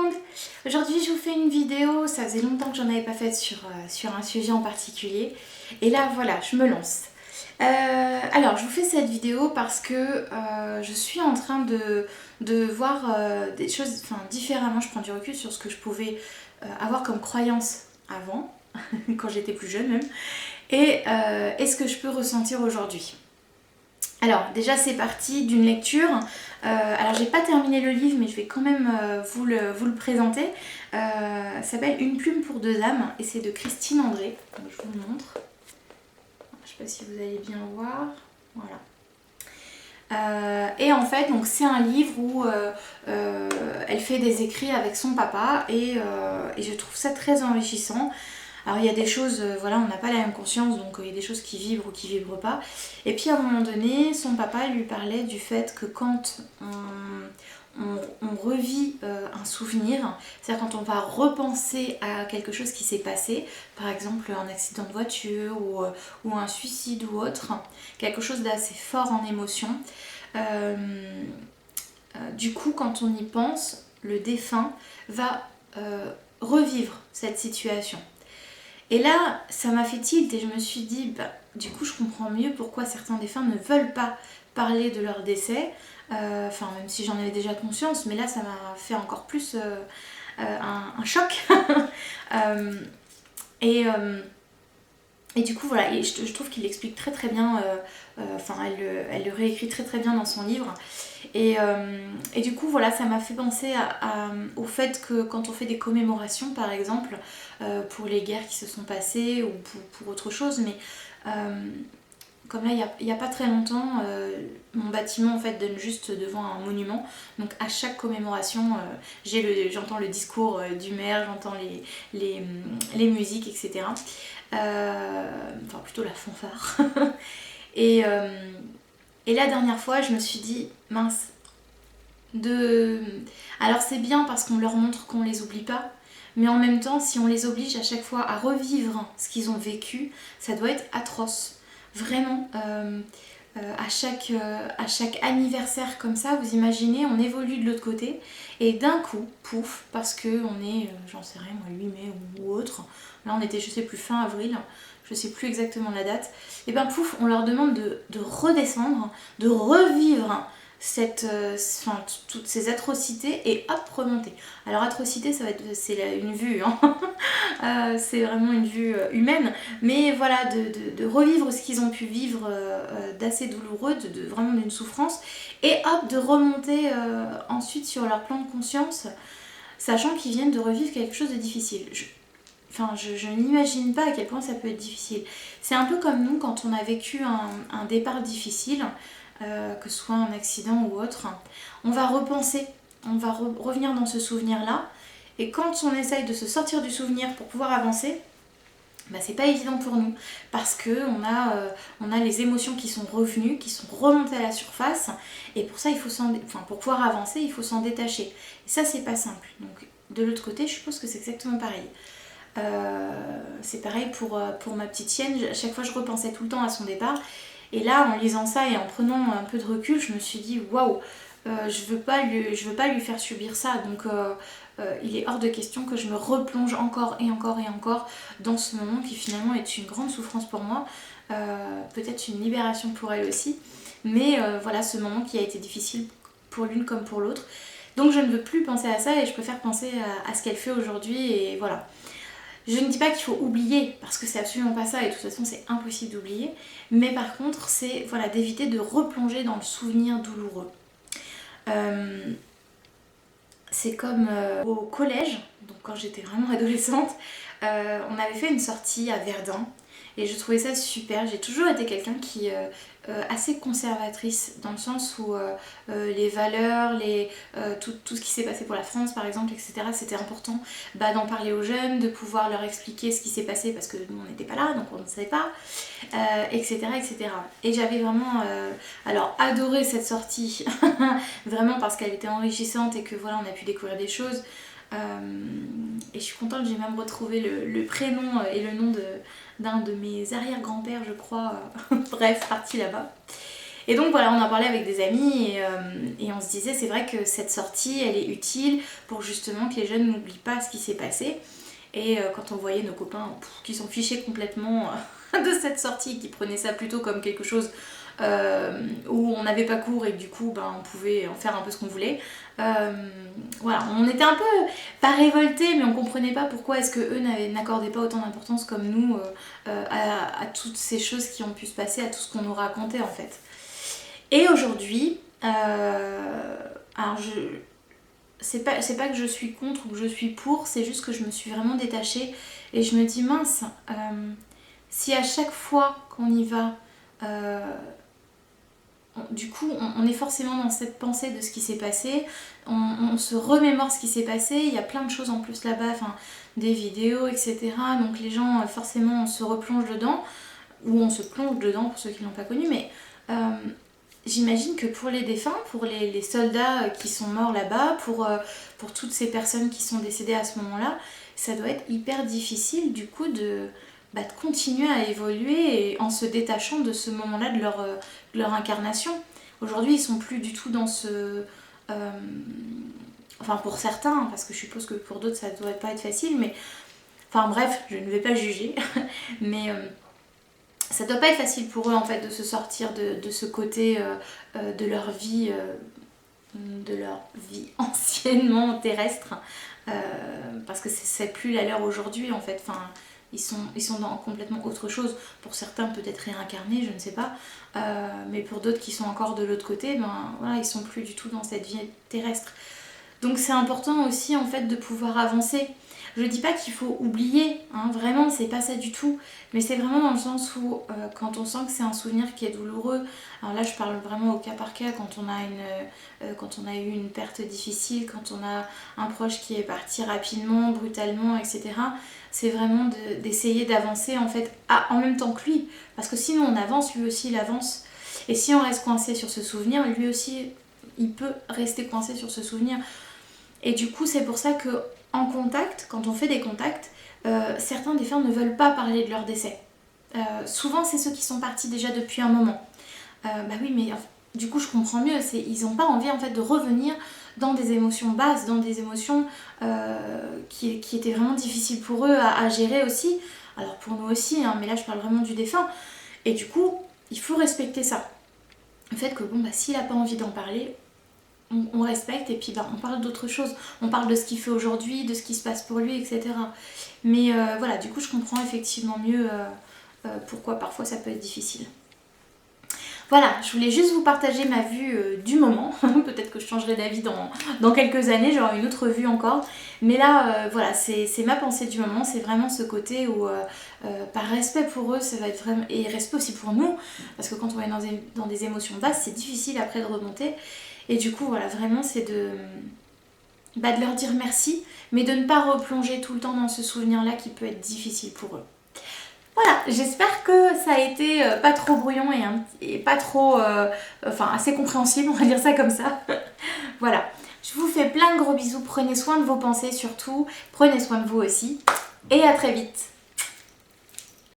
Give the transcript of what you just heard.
monde! Aujourd'hui je vous fais une vidéo, ça faisait longtemps que j'en avais pas fait sur un sujet en particulier. Et là voilà, je me lance. Alors je vous fais cette vidéo parce que je suis en train de voir des choses différemment. Je prends du recul sur ce que je pouvais avoir comme croyance avant, quand j'étais plus jeune même, et ce que je peux ressentir aujourd'hui. Alors déjà c'est parti d'une lecture, alors j'ai pas terminé le livre mais je vais quand même vous le présenter. Ça s'appelle Une plume pour deux âmes et c'est de Christine André, donc je vous le montre. Je sais pas si vous allez bien voir, voilà. Et en fait donc c'est un livre où elle fait des écrits avec son papa et je trouve ça très enrichissant. Alors il y a des choses, voilà, on n'a pas la même conscience, donc il y a des choses qui vibrent ou qui vibrent pas. Et puis à un moment donné, son papa lui parlait du fait que quand on revit un souvenir, c'est-à-dire quand on va repenser à quelque chose qui s'est passé, par exemple un accident de voiture ou un suicide ou autre, quelque chose d'assez fort en émotion, du coup quand on y pense, le défunt va revivre cette situation. Et là, ça m'a fait tilt et je me suis dit, bah, du coup, je comprends mieux pourquoi certains défunts ne veulent pas parler de leur décès. Enfin, même si j'en avais déjà conscience, mais là, ça m'a fait encore plus un choc. Et du coup, voilà, et je trouve qu'il l'explique très très bien. Elle le réécrit très très bien dans son livre. Et du coup, voilà, ça m'a fait penser au fait que quand on fait des commémorations, par exemple, pour les guerres qui se sont passées ou pour autre chose, mais comme là, il n'y a pas très longtemps, mon bâtiment en fait donne juste devant un monument. Donc à chaque commémoration, j'entends le discours du maire, j'entends les musiques, etc. Enfin, plutôt la fanfare. Et la dernière fois, je me suis dit, mince, alors c'est bien parce qu'on leur montre qu'on les oublie pas, mais en même temps, si on les oblige à chaque fois à revivre ce qu'ils ont vécu, ça doit être atroce. Vraiment, à chaque anniversaire comme ça, vous imaginez, on évolue de l'autre côté, et d'un coup, pouf, parce qu'on est, j'en sais rien, moi, 8 mai ou autre, là on était, je sais plus, fin avril, je sais plus exactement la date, et ben pouf, on leur demande de redescendre, de revivre toutes ces atrocités et hop, remonter. Alors atrocité, c'est une vue, hein. C'est vraiment une vue humaine, mais voilà, de revivre ce qu'ils ont pu vivre d'assez douloureux, vraiment d'une souffrance, et hop, de remonter ensuite sur leur plan de conscience, sachant qu'ils viennent de revivre quelque chose de difficile. Je n'imagine pas à quel point ça peut être difficile. C'est un peu comme nous quand on a vécu un départ difficile, que ce soit un accident ou autre. On va repenser, on va revenir dans ce souvenir-là. Et quand on essaye de se sortir du souvenir pour pouvoir avancer, bah, c'est pas évident pour nous. Parce qu'on a les émotions qui sont revenues, qui sont remontées à la surface. Et pour ça, pour pouvoir avancer, il faut s'en détacher. Et ça, c'est pas simple. Donc, de l'autre côté, je suppose que c'est exactement pareil. C'est pareil pour ma petite chienne, à chaque fois je repensais tout le temps à son départ, et là en lisant ça et en prenant un peu de recul, je me suis dit waouh, je veux pas lui faire subir ça, donc il est hors de question que je me replonge encore et encore et encore dans ce moment qui finalement est une grande souffrance pour moi, peut-être une libération pour elle aussi, mais voilà, ce moment qui a été difficile pour l'une comme pour l'autre, donc je ne veux plus penser à ça et je préfère penser à ce qu'elle fait aujourd'hui, et voilà. Je ne dis pas qu'il faut oublier, parce que c'est absolument pas ça, et de toute façon c'est impossible d'oublier, mais par contre c'est voilà, d'éviter de replonger dans le souvenir douloureux. C'est comme au collège, donc quand j'étais vraiment adolescente, on avait fait une sortie à Verdun, et je trouvais ça super. J'ai toujours été quelqu'un qui assez conservatrice, dans le sens où les valeurs, tout ce qui s'est passé pour la France par exemple, etc., c'était important d'en parler aux jeunes, de pouvoir leur expliquer ce qui s'est passé, parce que nous on n'était pas là, donc on ne savait pas, etc., etc. Et j'avais vraiment adoré cette sortie, vraiment parce qu'elle était enrichissante et que voilà, on a pu découvrir des choses. Et je suis contente, j'ai même retrouvé le prénom et le nom d'un de mes arrière-grands-pères, je crois, bref, parti là-bas. Et donc voilà, on en parlait avec des amis et on se disait c'est vrai que cette sortie elle est utile pour justement que les jeunes n'oublient pas ce qui s'est passé. Et quand on voyait nos copains qui s'en fichaient complètement de cette sortie, qui prenaient ça plutôt comme quelque chose où on n'avait pas cours et que du coup on pouvait en faire un peu ce qu'on voulait. Voilà, on était un peu pas révoltés, mais on comprenait pas pourquoi est-ce que eux n'accordaient pas autant d'importance comme nous à toutes ces choses qui ont pu se passer, à tout ce qu'on nous racontait en fait. Et aujourd'hui, alors c'est pas que je suis contre ou que je suis pour, c'est juste que je me suis vraiment détachée et je me dis mince, si à chaque fois qu'on y va, du coup on est forcément dans cette pensée de ce qui s'est passé, on se remémore ce qui s'est passé, il y a plein de choses en plus là-bas, des vidéos etc. Donc les gens forcément on se replonge dedans, ou on se plonge dedans pour ceux qui l'ont pas connu, mais j'imagine que pour les défunts, pour les soldats qui sont morts là-bas, pour toutes ces personnes qui sont décédées à ce moment-là, ça doit être hyper difficile du coup de continuer à évoluer et en se détachant de ce moment-là de leur incarnation. Aujourd'hui, ils sont plus du tout dans ce... enfin pour certains, parce que je suppose que pour d'autres ça doit pas être facile, mais... Enfin bref, je ne vais pas juger, mais... ça doit pas être facile pour eux en fait de se sortir de ce côté de leur vie anciennement terrestre, parce que c'est plus la leur aujourd'hui en fait. Ils sont dans complètement autre chose. Pour certains peut-être réincarnés, je ne sais pas, mais pour d'autres qui sont encore de l'autre côté, voilà, ils sont plus du tout dans cette vie terrestre. Donc c'est important aussi en fait de pouvoir avancer. Je dis pas qu'il faut oublier, hein, vraiment c'est pas ça du tout, mais c'est vraiment dans le sens où quand on sent que c'est un souvenir qui est douloureux, alors là je parle vraiment au cas par cas, quand on a eu une perte difficile, quand on a un proche qui est parti rapidement, brutalement, etc. C'est vraiment d'essayer d'avancer en fait en même temps que lui, parce que sinon on avance, lui aussi il avance, et si on reste coincé sur ce souvenir, lui aussi il peut rester coincé sur ce souvenir. Et du coup c'est pour ça que en contact, quand on fait des contacts, certains défunts ne veulent pas parler de leur décès. Souvent c'est ceux qui sont partis déjà depuis un moment. Oui mais du coup je comprends mieux, ils n'ont pas envie en fait de revenir dans des émotions basses, dans des émotions qui étaient vraiment difficiles pour eux à gérer aussi. Alors pour nous aussi, hein, mais là je parle vraiment du défunt. Et du coup, il faut respecter ça. Le fait que s'il n'a pas envie d'en parler, on respecte et puis on parle d'autre chose. On parle de ce qu'il fait aujourd'hui, de ce qui se passe pour lui, etc. Mais voilà, du coup je comprends effectivement mieux pourquoi parfois ça peut être difficile. Voilà, je voulais juste vous partager ma vue du moment. Peut-être que je changerai d'avis dans quelques années, j'aurai une autre vue encore. Mais là, voilà, c'est ma pensée du moment. C'est vraiment ce côté où, par respect pour eux, ça va être vraiment... Et respect aussi pour nous, parce que quand on est dans des émotions basses, c'est difficile après de remonter. Et du coup, voilà, vraiment, c'est de leur dire merci, mais de ne pas replonger tout le temps dans ce souvenir-là qui peut être difficile pour eux. Voilà, j'espère que ça a été pas trop brouillon et pas trop... assez compréhensible, on va dire ça comme ça. Voilà, je vous fais plein de gros bisous, prenez soin de vos pensées surtout, prenez soin de vous aussi, et à très vite.